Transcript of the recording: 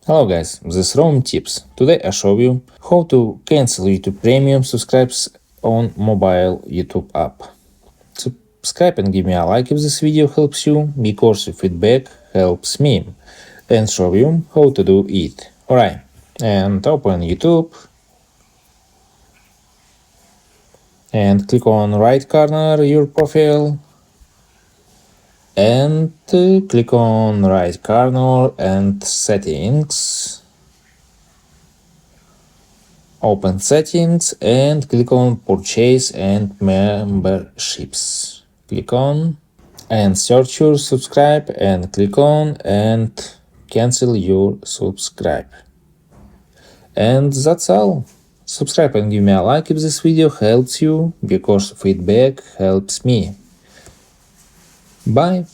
Hello guys, this is Rome Tips. Today I show you how to cancel YouTube Premium subscribes on mobile YouTube app. Subscribe and give me a like if this video helps you, because your feedback helps me, and show you how to do it. Alright, and open YouTube and click on right corner your profile and click on right corner and settings. Open settings and click on purchase and memberships. Click on and search your subscribe and click on and cancel your subscribe. And that's all. Subscribe and give me a like if this video helps you, because feedback helps me. Bye.